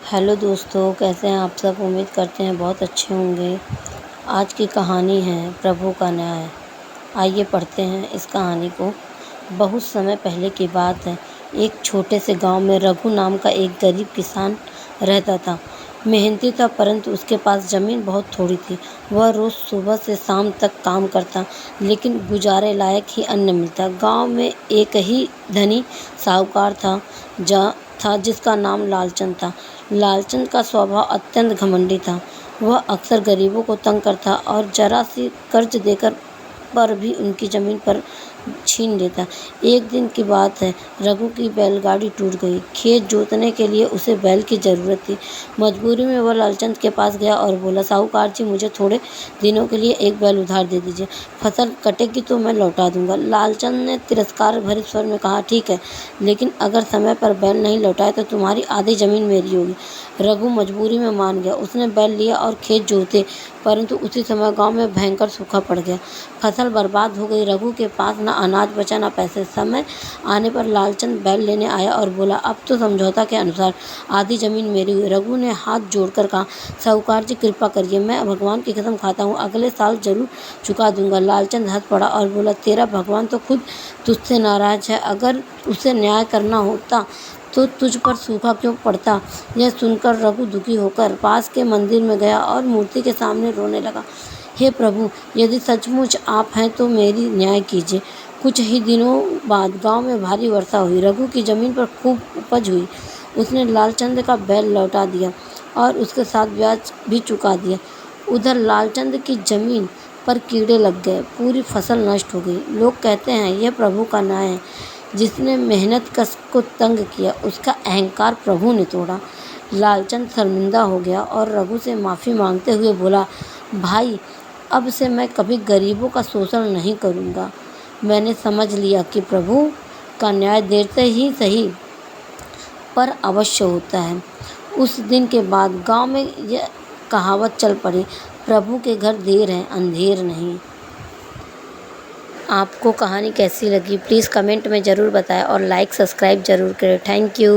Hello दोस्तों, कैसे हैं आप सब। उम्मीद करते हैं बहुत अच्छे होंगे। आज की कहानी है प्रभु का न्याय। आइए पढ़ते हैं इस कहानी को। बहुत समय पहले की बात है। एक छोटे से गांव में रघु नाम का एक गरीब किसान रहता था। मेहनती था, परंतु उसके पास ज़मीन बहुत थोड़ी थी। वह रोज़ सुबह से शाम तक काम करता, लेकिन गुजारे लायक ही अन्न मिलता। गांव में एक ही धनी साहूकार था जिसका नाम लालचंद था। लालचंद का स्वभाव अत्यंत घमंडी था। वह अक्सर गरीबों को तंग करता और जरा सी कर्ज देकर पर भी उनकी ज़मीन पर छीन लेता। एक दिन की बात है, रघु की बैलगाड़ी टूट गई। खेत जोतने के लिए उसे बैल की ज़रूरत थी। मजबूरी में वह लालचंद के पास गया और बोला, साहूकार जी, मुझे थोड़े दिनों के लिए एक बैल उधार दे दीजिए। फसल कटेगी तो मैं लौटा दूंगा। लालचंद ने तिरस्कार भरे स्वर में कहा, ठीक है, लेकिन अगर समय पर बैल नहीं लौटाए तो तुम्हारी आधी ज़मीन मेरी होगी। रघु मजबूरी में मान गया। उसने बैल लिया और खेत जोते, परंतु उसी समय गांव में भयंकर सूखा पड़ गया। फसल बर्बाद हो गई। रघु के पास न अनाज बचा न पैसे। समय आने पर लालचंद बैल लेने आया और बोला, अब तो समझौता के अनुसार आधी ज़मीन मेरी हुई। रघु ने हाथ जोड़कर कहा, साहूकार जी, कृपा करिए, मैं भगवान की कसम खाता हूँ, अगले साल जरूर चुका दूंगा। लालचंद हंस पड़ा और बोला, तेरा भगवान तो खुद तुझसे नाराज है। अगर उसे न्याय करना होता तो तुझ पर सूखा क्यों पड़ता। यह सुनकर रघु दुखी होकर पास के मंदिर में गया और मूर्ति के सामने रोने लगा। हे प्रभु, यदि सचमुच आप हैं तो मेरी न्याय कीजिए। कुछ ही दिनों बाद गांव में भारी वर्षा हुई। रघु की ज़मीन पर खूब उपज हुई। उसने लालचंद का बैल लौटा दिया और उसके साथ ब्याज भी चुका दिया। उधर लालचंद की ज़मीन पर कीड़े लग गए। पूरी फसल नष्ट हो गई। लोग कहते हैं यह प्रभु का न्याय है। जिसने मेहनत कश को तंग किया, उसका अहंकार प्रभु ने तोड़ा। लालचंद शर्मिंदा हो गया और रघु से माफ़ी मांगते हुए बोला, भाई, अब से मैं कभी गरीबों का शोषण नहीं करूँगा। मैंने समझ लिया कि प्रभु का न्याय देर से ही सही पर अवश्य होता है। उस दिन के बाद गांव में यह कहावत चल पड़ी, प्रभु के घर देर है, अंधेर नहीं। आपको कहानी कैसी लगी प्लीज़ कमेंट में ज़रूर बताएं और लाइक सब्सक्राइब ज़रूर करें। Thank you.